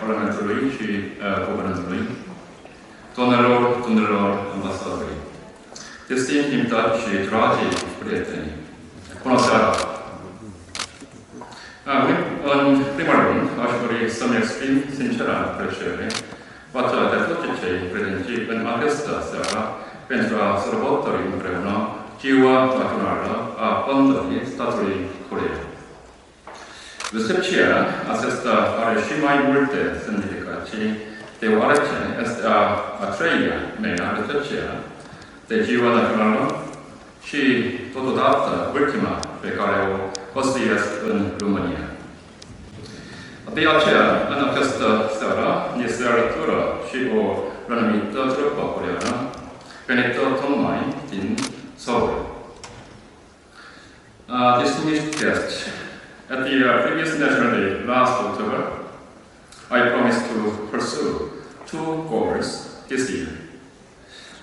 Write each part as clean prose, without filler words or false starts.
parlamentului și guvernului, domnilor ambasadori, distinși invitați și dragi prieteni, bună seara! În primul rând, aș dori să-mi exprim sincera apreciere față de toți cei prezenți în această seară pentru a sărbători împreună Ziua Națională a Fondării Statului Coreean. Recepția aceasta are și mai multe semnificații, deoarece este a treia mea recepție de Ziua Națională și totodată ultima pe care o construiesc în România. De aceea, în această seară, ni se alătură și o renumită trupă coreeană venită tocmai din Seoul. Distinguished guests, at the previous National Day last October, I promised to pursue two goals this year.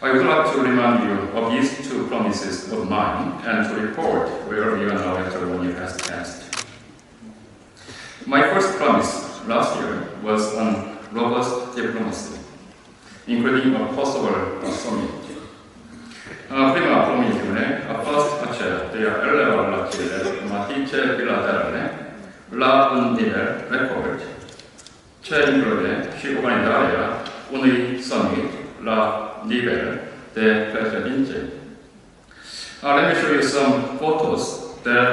I would like to remind you of these two promises of mine and to report where we are now after 1 year has passed. My first promise last year was on robust diplomacy, including a possible summit. Prima promisiune a fost aceea de a eleva relațiile diplomatice bilaterale la un nivel record, ce include și organizarea unui summit la nivel de președinte. Let me show you some photos that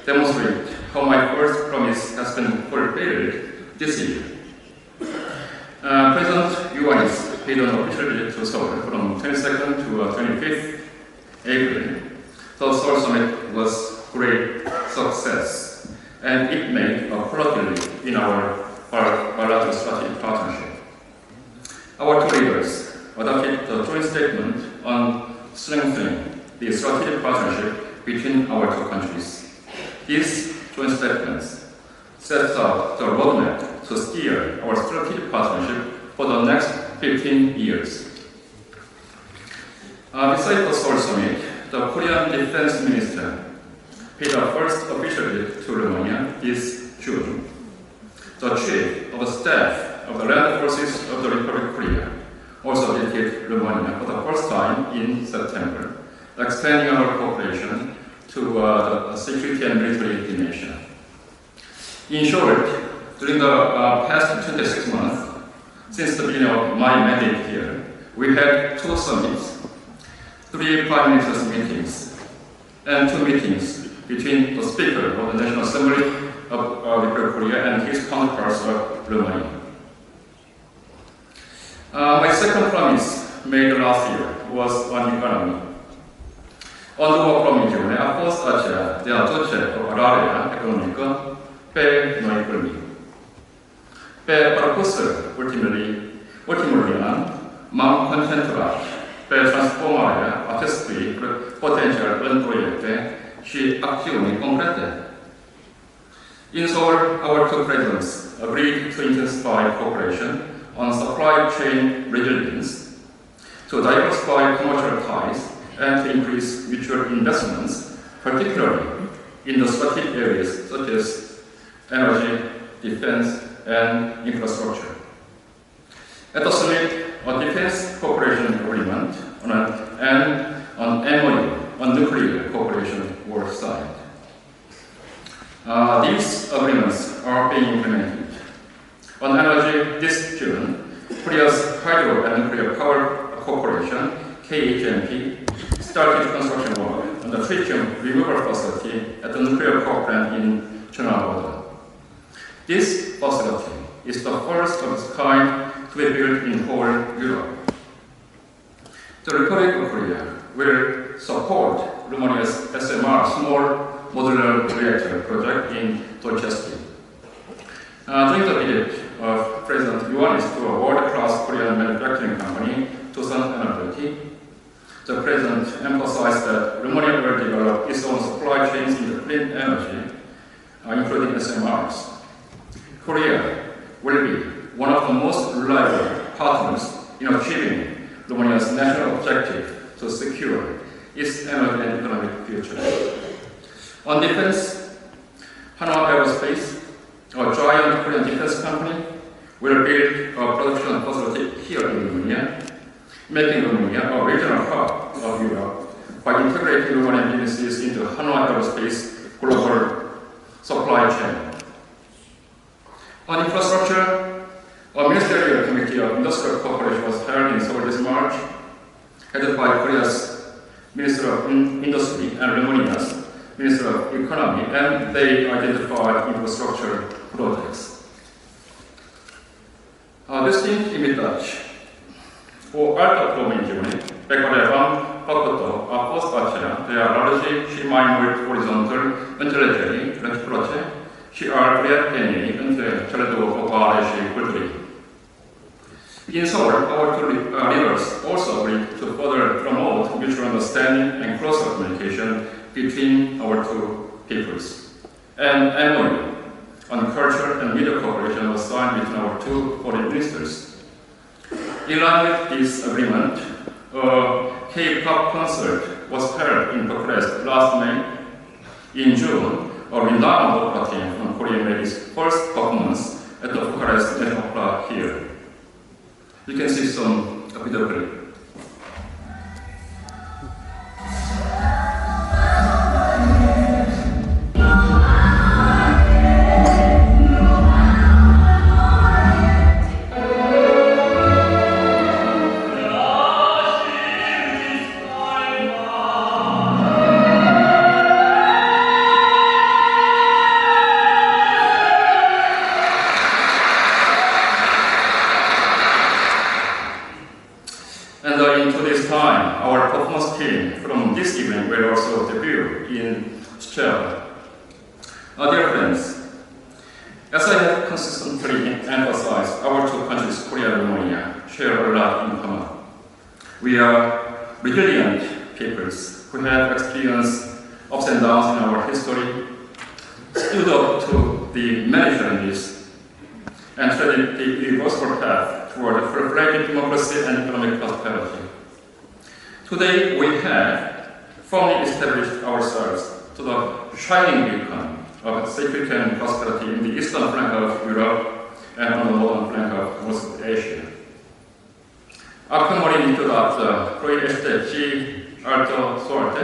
demonstrate how my first promise has been fulfilled this year. President Yuan paid an official visit to Seoul from 22nd to 25th April. The Seoul summit was great success, and it made a productivity in our bilateral strategic partnership. Our two leaders adopted a joint statement on strengthening the strategic partnership between our two countries. These joint statements sets out the roadmap to steer our strategic partnership for the next 15 years. Besides the Seoul summit, the Korean Defense Minister paid a first official visit to Romania this June. The Chief of Staff of the Land Forces of the Republic of Korea also visited Romania for the first time in September, expanding our cooperation to the security and military dimension. In short, during the past 26 months, since the beginning of my mandate here, we had 2 summits, 3 Prime Minister's meetings, and 2 meetings between the Speaker of the National Assembly of the Republic of Korea and his counterparts of Romania. My second promise made last year was on economy. O nouă promisiune a fost aceea de a duce cooperarea economică pe noi culmi. Pe parcursul ultimului an, m-am concentrat pe transformarea acestui potențial în proiecte și acțiuni concrete. In Seoul, our two presidents agreed to intensify cooperation on supply chain resilience, to diversify commercial ties, and to increase mutual investments, particularly in the strategic areas such as energy, defense, and infrastructure. At the summit, a defense cooperation agreement and an MOU on nuclear cooperation were signed. These agreements are being implemented. On energy this June, Korea's Hydro and Nuclear Power Corporation, KHNP, started construction work on the tritium removal facility at the nuclear power plant in Cheonan. This facility is the first of its kind to be built in whole Europe. The Republic of Korea will support Romania's SMR small modular reactor project in Recepție. During the visit of President Yuan to a world-class Korean manufacturing company, 2030, the President emphasized that Romania will develop its own supply chains in the clean energy, including SMRs. Korea will be one of the most reliable partners in achieving Romania's national objective to secure its energy and economic future. On defense, Hanwha Aerospace, a giant Korean defense company, will build a production facility here in Romania, making Romania a regional hub of Europe by integrating Romanian businesses into Hanwha Aerospace global supply chain. On infrastructure, a ministerial committee of industrial cooperation was held in Seoul this March, headed by Korea's Minister of Industry and Romania's Minister of Economy, and they identified infrastructure projects. Distinct imitați o altă promisiune pe care am făcut-o a fost aceea de a alege și mai mult orizontul înțelegerii reciproce și al prieteniei între cele două popoare și culturi. In Seoul, our two leaders also agreed to further promote mutual understanding and closer communication between our two peoples. An MOU on culture and media cooperation was signed between our two foreign ministers. In line with this agreement, a K-pop concert was held in Bucharest last May. In June, a renowned opera team from Korea made its first performance at the Bucharest National Opera here. You can see some video clip. Dear friends, as I have consistently emphasized, our two countries, Korea and Romania, share a lot in common. We are resilient peoples who have experienced ups and downs in our history, stood up to the many challenges, and treaded the irreversible path toward full-fledged democracy and economic prosperity. Today, we have firmly established ourselves to the shining beacon of security and prosperity in the eastern flank of Europe and on the northern flank of West Asia. Acum mori niciodată proiește și altă soarte,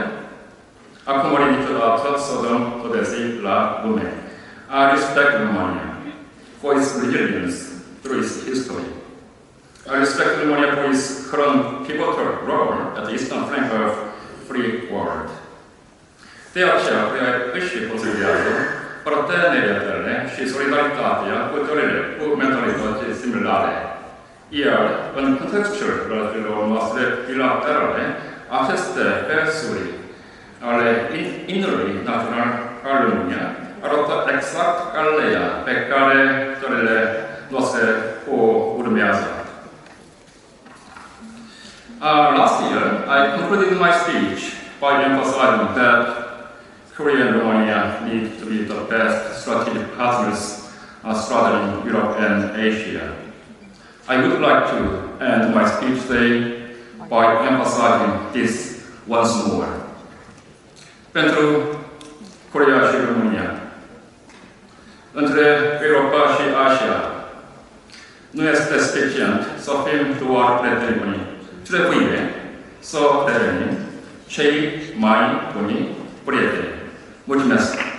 acum mori niciodată să dăm tădezi la lume. I respect Romania for its resilience through its history. I respect Romania for its current pivotal role at the eastern flank of free world. De aceea, își considerați parteneriatele și solidaritatea cu țările cu mentalități similare. Iar, în contextul relațiilor noastre bilaterale, aceste versuri ale inului național al România arată exact calea pe care țările noastre o urmează. Last year, I concluded my speech by emphasizing that Korea and Romania need to be the best strategic partners straddling Europe and Asia. I would like to end my speech today by emphasizing this once more. Pentru Korea și România, între Europa și Asia, nu este suficient să fim doar prieteni buni. Trebuie să devenim cei mai buni prieteni. Mulțumesc!